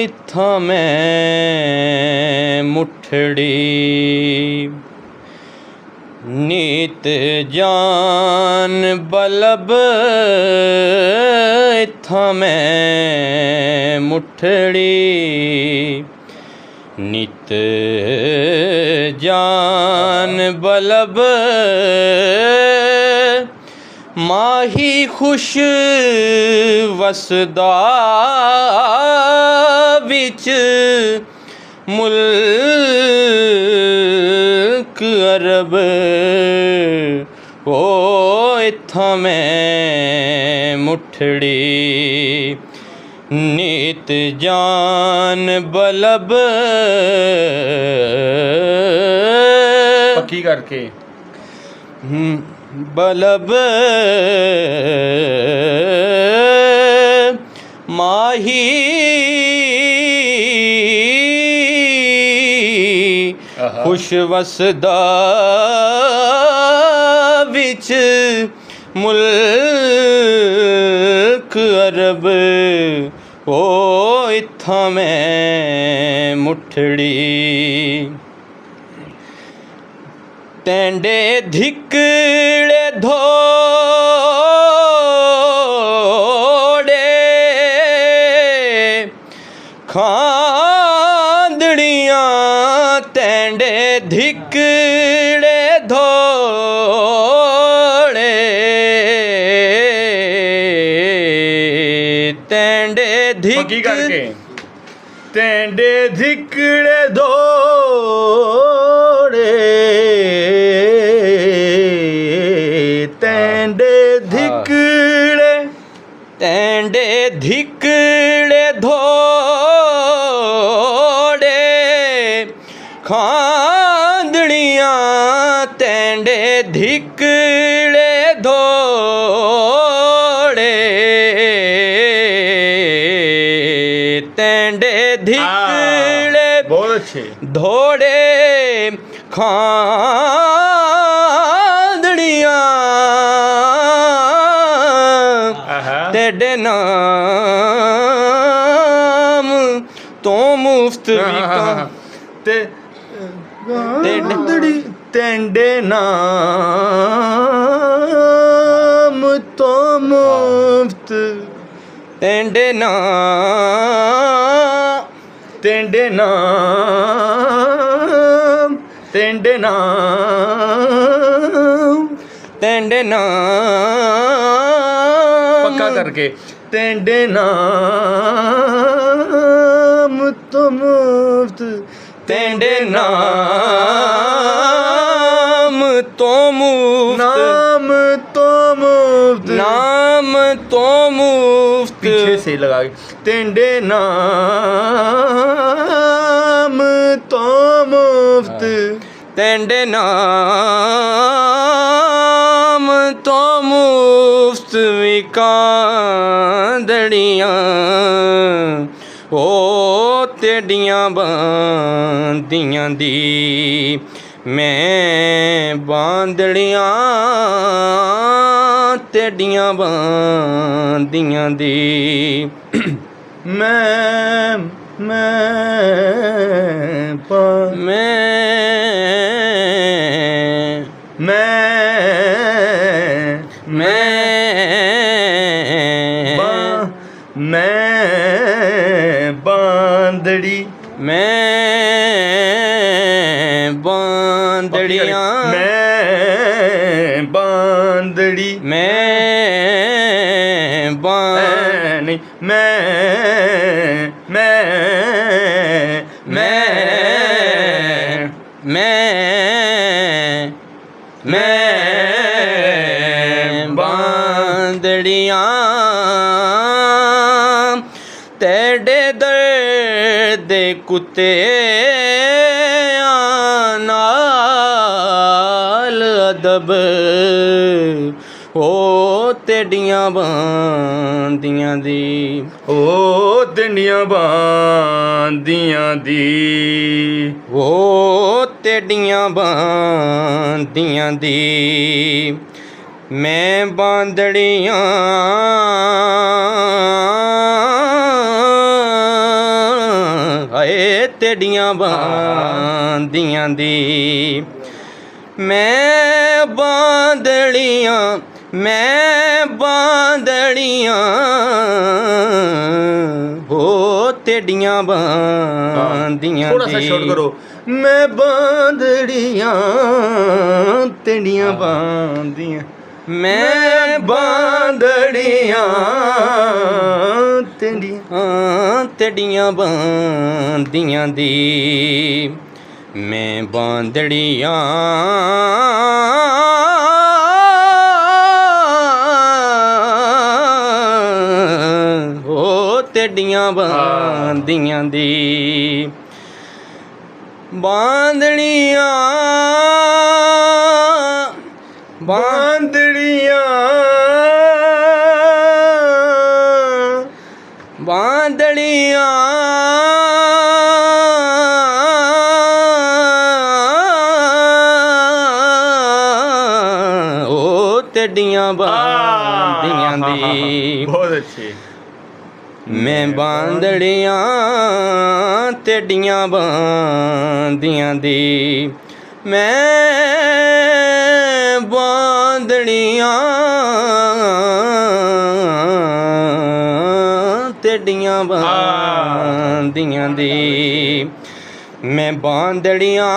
इत्थां मैं मुठड़ी नीत जान बलब इत्थां मैं मुठड़ी नित जान बलब माही खुश वसदा विच मुल्क अरब ओ इत्थां मैं मुठड़ी नीत जान बलब पक्की करके बलब माही खुश वसदा विच मुल्क अरब ओ इत्थां मैं मुठड़ी टैंडे धिकड़े धोड़े खांदड़ियां टैंडे धिकड़े धोड़े टैंडे पक्की करके टैंडे धिकड़े धोड़े टैंडे धिकड़े धोड़े खांदड़ियां टैंडे धिकड़े धोड़े टैंडे धिकड़े बहुत अच्छे धोड़े खांदड़ियां तेरे नाम तो मुफ्त तेरे नाम तो मुफ्त तेरे नाम तेरे नाम तेरे नाम तेरे नाम पक्का करके तेरे नाम तो मुफ्त तेरे नाम तो मुफ्त नाम तो मुफ्त नाम तो मुफ्त पीछे से लगा के तेरे नाम तो मुफ्त तेरे नाम तो मुफ्त विकांदड़ियां ओ तेडियां बांदियां दी मैं बांदड़ियां तेडियां बांदियां दी मैं बांदड़ी मैं बांदड़ियां मैं बांदड़ी मैं नहीं मैं बांदड़ियां तेरे दर्द कुत्ते नाल अदब ਅਦਬ ਓ ਤੇਡੀਆਂ ਬਾਂਦੀਆਂ ਦੀ ਓ ਤੇਡੀਆਂ ਬਾਂਦੀਆਂ ਦੀ ਓ ਤੇਡੀਆਂ ਬਾਂਦੀਆਂ ਦੀ ਮੈਂ ਬਾਂਦੜੀਆਂ ਹਾਏ ਤੇਡੀਆਂ ਬਾਂਦੀਆਂ ਦੀ ਮੈਂ ਬਾਂਦੜੀਆਂ ਹੋ ਤੇਡੀਆਂ ਬਾਂਦੀਆਂ ਥੋੜਾ ਸਾ ਸ਼ਾਰਟ ਕਰੋ ਮੈਂ ਬਾਂਦੜੀਆਂ ਤੇਡੀਆਂ ਬਾਂਦੀਆਂ ਮੈਂ ਬਾਂਦੜੀਆਂ ਤੇਡੀਆਂ ਬਾਂਦੀਆਂ ਦੀ ਮੈਂ ਬਾਂਦੜੀਆਂ ਹੋ ਤੇਡੀਆਂ ਬਾਂਦੀਆਂ ਦੀ ਬਾਂਦੜੀਆਂ ਬਾਂਦੜੀਆਂ ਬਾਂਦੜੀਆਂ ਓ ਤੇਡੀਆਂ ਬਾਂਦੀਆਂ ਦੀ ਬਹੁਤ ਅੱਛੀ ਮੈਂ ਬਾਂਦੜੀਆਂ ਤੇਡੀਆਂ ਬਾਂਦੀਆਂ ਦੀ ਮੈਂ ਬਾਂਦੜੀਆਂ ਤੇਡੀਆਂ ਬਾਂਦੀਆਂ ਦੀ ਮੈਂ ਬਾਂਦੜੀਆਂ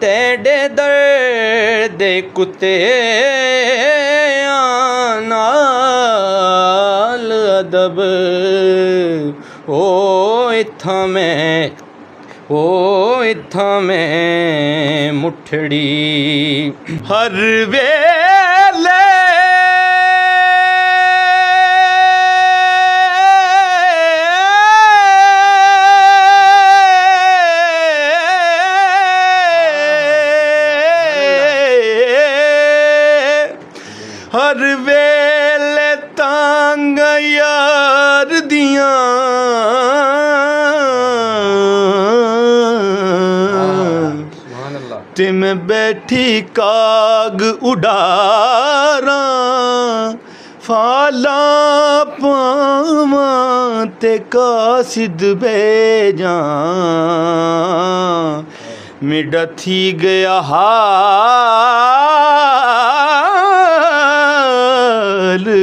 ਤੇਡੇ ਦਰ ਦੇ ਕੁੱਤਿਆਂ ਨਾਲ ਅਦਬ ਓ ਇੱਥਾਂ ਮੈਂ ਮੁੱਠੜੀ ਹਰ ਵੇਲੇ ਹਰ ਵੇਲੇ ਤੰਗ ਯਾਰ ਦੀਆਂ ਤੇ ਮੈਂ ਬੈਠੀ ਕਾਗ ਉਡਾਰਾਂ ਫਾਲਾਂ ਪਾਵਾਂ ਤੇ ਕਾਸਿਦ ਭੇਜਾਂ ਮੇਰਾ ਥੀ ਗਿਆ ਹਾਲ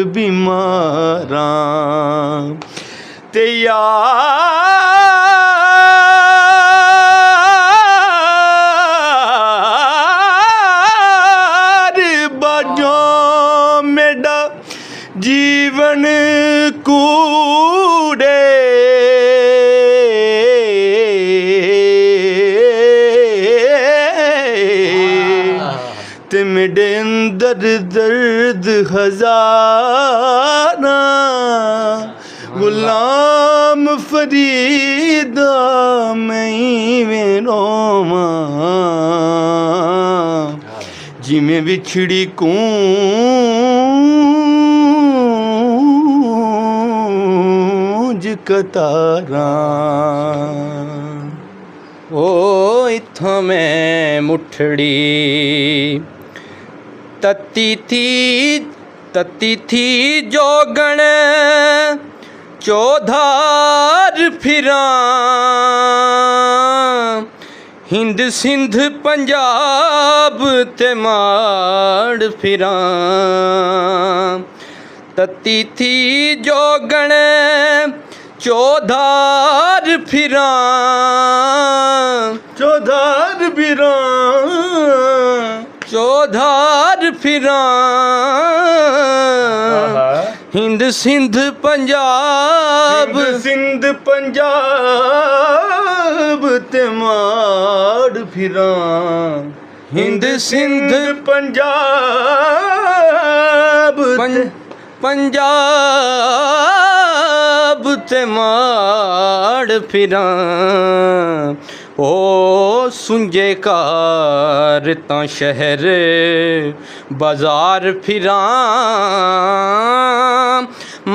ਬਿਮਾਰਾਂ ਤੇ जीवन कूड़े ते मेरे अंदर दर्द हज़ारा गुलाम फरीदा मैं रोवां जिमें बिछड़ी कतारां ओ इत्थों मैं मुठड़ी तत्ती थी जोगण चौधार फिरां हिंद सिंध पंजाब ते माड़ फिरां तत्ती थी जोगण चौधार फिरां हिंद सिंध पंजाब ते माड़ फिरां हिंद सिंध पंजाब पंजाब ते माड़ फिरां ओ सुंजे कार तां शहर बाजार फिरां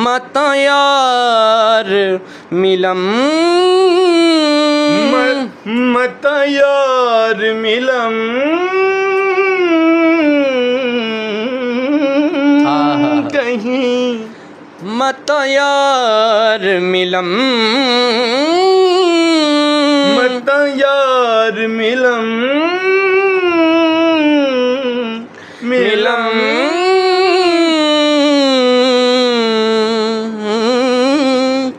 मता यार मिलम मता यार मिलम कहीं मता यार मिलम मता यार मिलम मिलम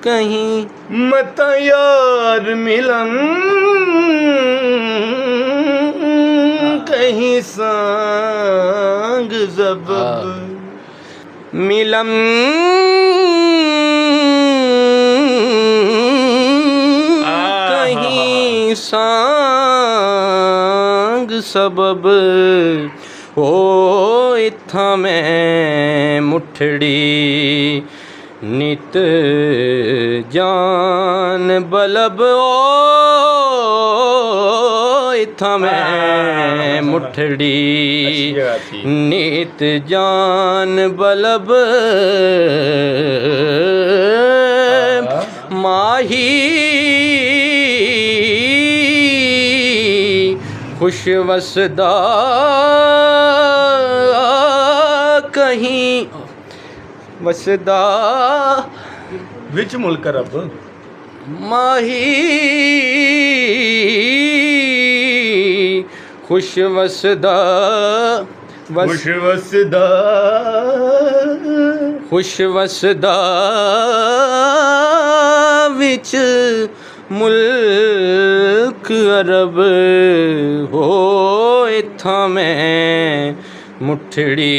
कहीं मता यार मिलम कहीं संग ज़बब मिलम कहीं सांग सबब ओ इत्थां मैं मुठड़ी नित जान बलब ओ इत्थां मैं मुठड़ी नित जान बलब माही खुश वसदा कहीं वसदा विच मुल्क रब माही खुश वसदा खुश वसदा खुश वसदा विच मुल्क अरब हो इत्थां मैं मुठड़ी